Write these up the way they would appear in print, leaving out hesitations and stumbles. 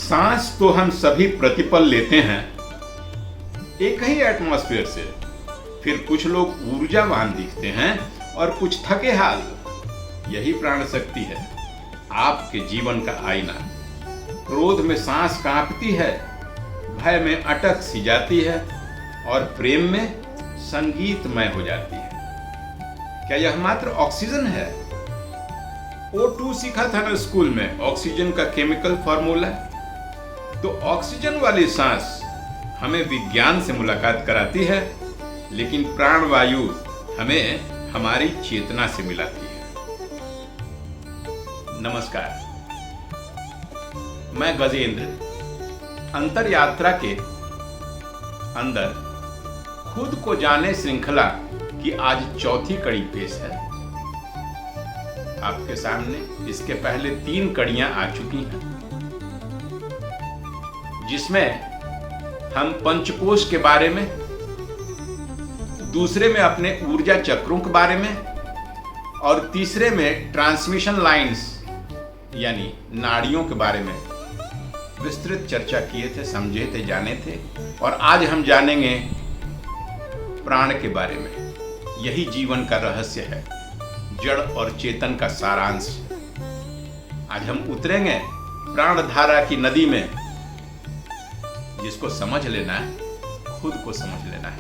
सांस तो हम सभी प्रतिपल लेते हैं एक ही एटमॉस्फेयर से। फिर कुछ लोग ऊर्जावान दिखते हैं और कुछ थके हाल। यही प्राण शक्ति है, आपके जीवन का आईना। क्रोध में सांस कांपती है, भय में अटक सी जाती है और प्रेम में संगीतमय हो जाती है। क्या यह मात्र ऑक्सीजन है? O2 सीखा था ना स्कूल में, ऑक्सीजन का केमिकल फॉर्मूला। तो ऑक्सीजन वाली सांस हमें विज्ञान से मुलाकात कराती है, लेकिन प्राणवायु हमें हमारी चेतना से मिलाती है। नमस्कार, मैं गजेंद्र अंतर यात्रा के अंदर खुद को जाने श्रृंखला की आज चौथी कड़ी पेश है आपके सामने। इसके पहले 3 कड़ियां आ चुकी हैं, जिसमें हम पंचकोश के बारे में, दूसरे में अपने ऊर्जा चक्रों के बारे में और तीसरे में ट्रांसमिशन लाइंस यानी नाड़ियों के बारे में विस्तृत चर्चा किए थे, समझे थे, जाने थे। और आज हम जानेंगे प्राण के बारे में। यही जीवन का रहस्य है, जड़ और चेतन का सारांश। आज हम उतरेंगे प्राण धारा की नदी में। जिसको समझ लेना है, खुद को समझ लेना है।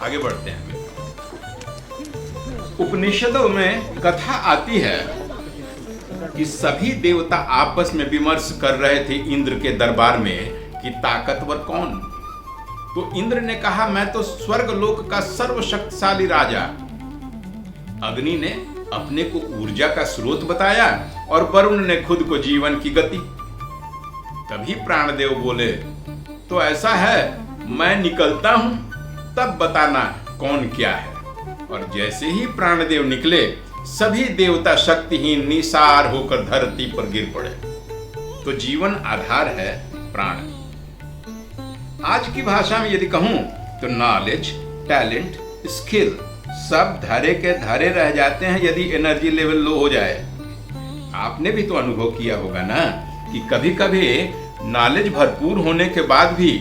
आगे बढ़ते हैं। उपनिषदों में कथा आती है कि सभी देवता आपस में विमर्श कर रहे थे इंद्र के दरबार में कि ताकतवर कौन। तो इंद्र ने कहा, मैं तो स्वर्ग लोक का सर्वशक्तिशाली राजा। अग्नि ने अपने को ऊर्जा का स्रोत बताया और वरुण ने खुद को जीवन की गति। तभी प्राणदेव बोले, तो ऐसा है, मैं निकलता हूं, तब बताना कौन क्या है। और जैसे ही प्राणदेव निकले, सभी देवता शक्तिहीन निसार होकर धरती पर गिर पड़े। तो जीवन आधार है प्राण। आज की भाषा में यदि कहूं तो नॉलेज, टैलेंट, स्किल सब धरे के धरे रह जाते हैं यदि एनर्जी लेवल लो हो जाए। आपने भी तो अनुभव किया होगा ना कि कभी कभी नॉलेज भरपूर होने के बाद भी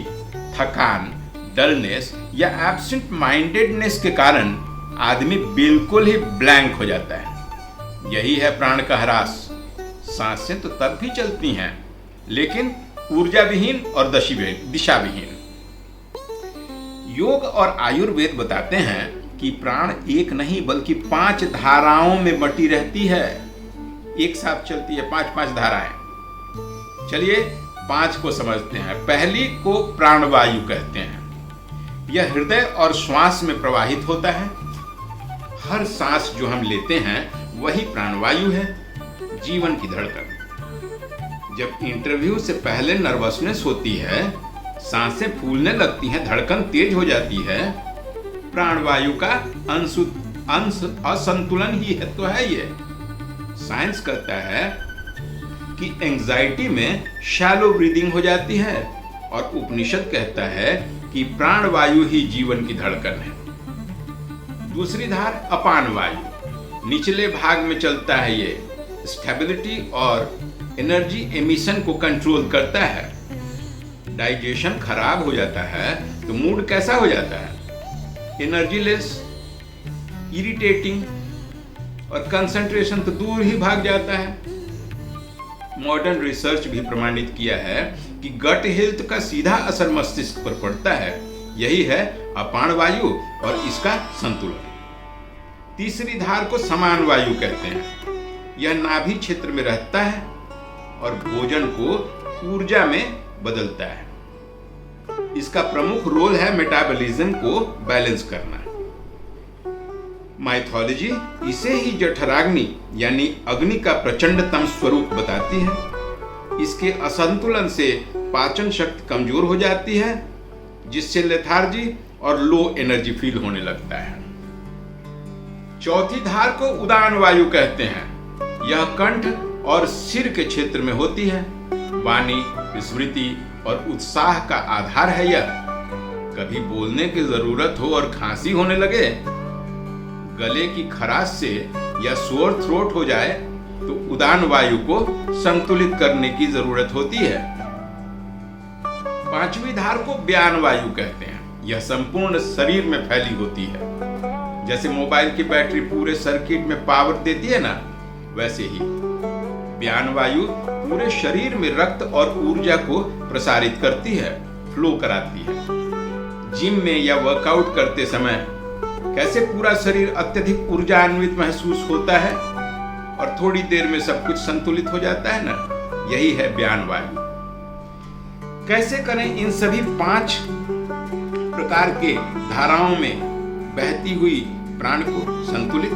थकान, डलनेस या एब्सेंट माइंडेडनेस के कारण आदमी बिल्कुल ही ब्लैंक हो जाता है। यही है प्राण का ह्रास। सांसें तो तब भी चलती हैं, लेकिन ऊर्जा विहीन और दिशा विहीन। योग और आयुर्वेद बताते हैं कि प्राण एक नहीं बल्कि 5 धाराओं में बटी रहती है। एक साथ चलती है 5 धाराएं। चलिए 5 को समझते हैं। पहली को प्राणवायु कहते हैं। यह हृदय और श्वास में प्रवाहित होता है। हर सांस जो हम लेते हैं वही प्राणवायु है, जीवन की धड़कन। जब इंटरव्यू से पहले नर्वसनेस होती है, सांसें फूलने लगती हैं, धड़कन तेज हो जाती है, प्राणवायु का अंश असंतुलन ही है तो है ये। साइंस कहता है कि एंजाइटी में शैलो ब्रीदिंग हो जाती है और उपनिषद कहता है कि प्राणवायु ही जीवन की धड़कन है। दूसरी धार अपान वायु, निचले भाग में चलता है। ये स्टेबिलिटी और एनर्जी एमिशन को कंट्रोल करता है। डाइजेशन खराब हो जाता है तो मूड कैसा हो जाता है? एनर्जीलेस, इरिटेटिंग और कंसंट्रेशन तो दूर ही भाग जाता है। मॉडर्न रिसर्च भी प्रमाणित किया है कि गट हेल्थ का सीधा असर मस्तिष्क पर पड़ता है। यही है अपान वायु और इसका संतुलन। तीसरी धार को समान वायु कहते हैं। यह नाभि क्षेत्र में रहता है और भोजन को ऊर्जा में बदलता है। इसका प्रमुख रोल है मेटाबॉलिज्म को बैलेंस करना। माइथोलॉजी इसे ही जठराग्नि यानी अग्नि का प्रचंडतम स्वरूप बताती है। इसके असंतुलन से पाचन शक्ति कमजोर हो जाती है, जिससे लेथार्जी और लो एनर्जी फील होने लगता है। चौथी धार को उदान वायु कहते हैं। यह कंठ और सिर के क्षेत्र में होती है। वाणी, स्मृति और उत्साह का आधार है यह। कभी बोलने की जरूरत हो और खांसी होने लगे, गले की खराश से या सोर थ्रोट हो जाए तो उदान वायु को संतुलित करने की जरूरत होती है। पांचवी धार को व्यान वायु कहते हैं। यह संपूर्ण शरीर में फैली होती है। जैसे मोबाइल की बैटरी पूरे सर्किट में पावर देती है ना, वैसे ही व्यान वायु पूरे शरीर में रक्त और ऊर्जा को प्रसारित करती है, फ्लो कराती है। जिम में या वर्कआउट करते समय कैसे पूरा शरीर अत्यधिक ऊर्जान्वित महसूस होता है और थोड़ी देर में सब कुछ संतुलित हो जाता है ना, यही है व्यान वायु। कैसे करें इन सभी 5 प्रकार के धाराओं में बहती हुई प्राण को संतुलित?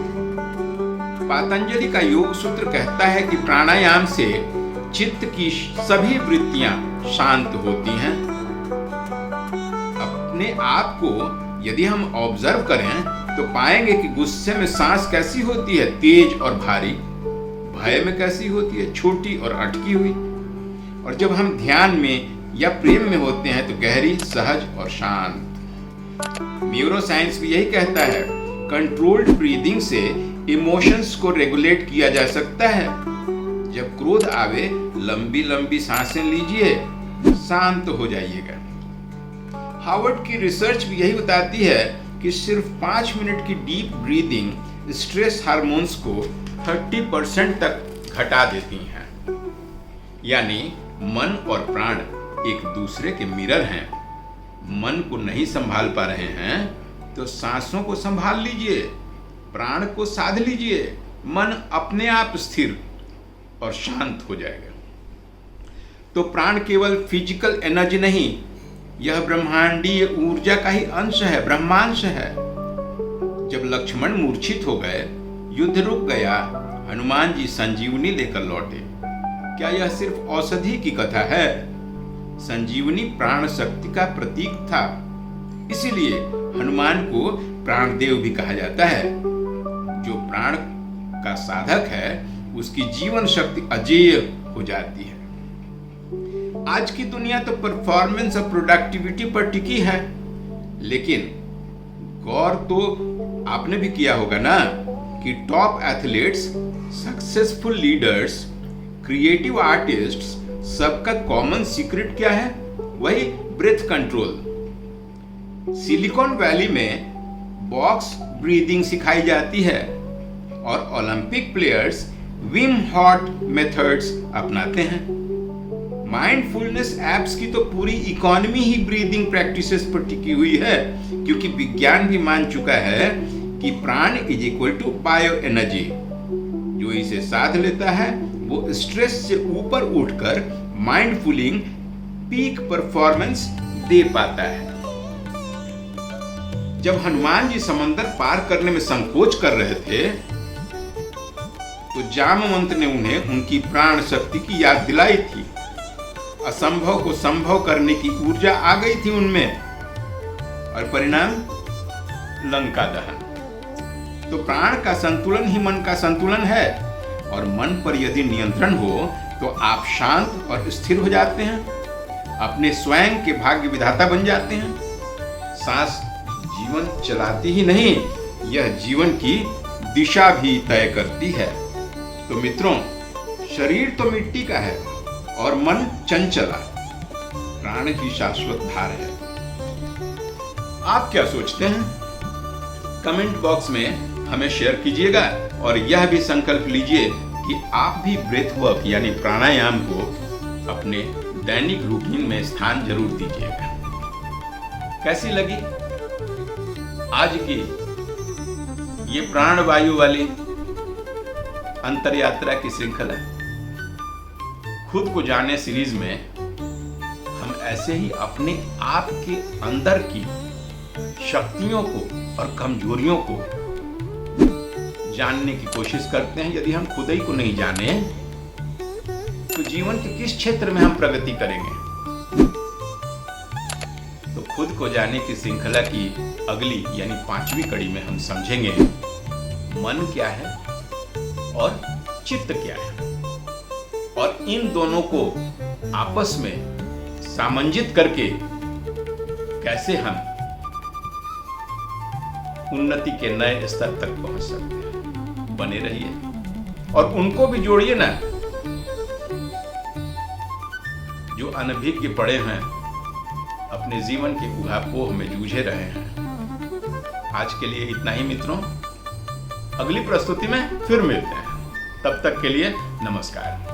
पतंजलि का योग सूत्र कहता है कि प्राणायाम से चित्त की सभी वृत्तियां शांत होती हैं। अपने आप को यदि हम ऑब्जर्व करें तो पाएंगे कि गुस्से में सांस कैसी होती है, तेज और भारी। भय में कैसी होती है, छोटी और अटकी हुई। और जब हम ध्यान में या प्रेम में होते हैं तो गहरी, सहज और शांत। न्यूरोसाइंस भी यही कहता है, कंट्रोल्ड ब्रीदिंग से इमोशंस को रेगुलेट किया जा सकता है। जब क्रोध आवे लंबी लंबी सांसें लीजिए, शांत हो जाइएगा। हार्वर्ड की रिसर्च भी यही बताती है कि सिर्फ 5 मिनट की डीप ब्रीदिंग स्ट्रेस हार्मोन्स को 30% तक घटा देती हैं। यानी मन और प्राण एक दूसरे के मिरर हैं। मन को नहीं संभाल पा रहे हैं तो सांसों को संभाल लीजिए, प्राण को साध लीजिए। मन अपने आप स्थिर और शांत हो जाएगा। तो प्राण केवल फिजिकल एनर्जी नहीं, यह ब्रह्मांडीय ऊर्जा का ही अंश है, ब्रह्मांश है। जब लक्ष्मण मूर्छित हो गए, युद्ध रुक गया, हनुमान जी संजीवनी लेकर लौटे। क्या यह सिर्फ औषधि की कथा है? संजीवनी प्राण शक्ति का प्रतीक था। इसीलिए हनुमान को प्राणदेव भी कहा जाता है। जो प्राण का साधक है उसकी जीवन शक्ति अजेय हो जाती है। आज की दुनिया तो परफॉर्मेंस और प्रोडक्टिविटी पर टिकी है, लेकिन गौर तो आपने भी किया होगा ना कि top athletes, successful leaders, creative artists, सबका कॉमन सीक्रेट क्या है? वही ब्रेथ कंट्रोल। सिलिकॉन वैली में बॉक्स ब्रीदिंग सिखाई जाती है और Olympic players Vim hot methods अपनाते हैं। माइंडफुलनेस एप्स की तो पूरी इकोनॉमी ही ब्रीदिंग प्रैक्टिसेस पर टिकी हुई है, क्योंकि विज्ञान भी मान चुका है कि prana is equal to bio energy. जो इसे साध लेता है वो स्ट्रेस से ऊपर उठकर माइंडफुलिंग पीक परफॉर्मेंस दे पाता है। जब हनुमान जी समंदर पार करने में संकोच कर रहे थे तो जामवंत ने उन्हें उनकी प्राण शक्ति की याद दिलाई थी। असंभव को संभव करने की ऊर्जा आ गई थी उनमें और परिणाम लंका दहन। तो प्राण का संतुलन ही मन का संतुलन है और मन पर यदि नियंत्रण हो तो आप शांत और स्थिर हो जाते हैं, अपने स्वयं के भाग्य विधाता बन जाते हैं। सांस जीवन चलाती ही नहीं, यह जीवन की दिशा भी तय करती है। तो मित्रों, शरीर तो मिट्टी का है और मन चंचला, प्राण ही शाश्वत धार है। आप क्या सोचते हैं? कमेंट बॉक्स में हमें शेयर कीजिएगा और यह भी संकल्प लीजिए कि आप भी ब्रेथ वर्क यानी प्राणायाम को अपने दैनिक रूटीन में स्थान जरूर दीजिएगा। कैसी लगी आज की ये प्राण वायु वाली अंतर यात्रा की श्रृंखला? खुद को जाने सीरीज में हम ऐसे ही अपने आप के अंदर की शक्तियों को और कमजोरियों को जानने की कोशिश करते हैं। यदि हम खुद ही को नहीं जाने तो जीवन के किस क्षेत्र में हम प्रगति करेंगे? तो खुद को जाने की श्रृंखला की अगली यानी 5वीं कड़ी में हम समझेंगे मन क्या है और चित्त क्या है, और इन दोनों को आपस में सामंजित करके कैसे हम उन्नति के नए स्तर तक पहुंच सकते हैं। बने रहिए और उनको भी जोड़िए ना जो अनभिज्ञ पड़े हैं अपने जीवन के ऊहापोह में जूझे रहे हैं। आज के लिए इतना ही मित्रों, अगली प्रस्तुति में फिर मिलते हैं। तब तक के लिए नमस्कार।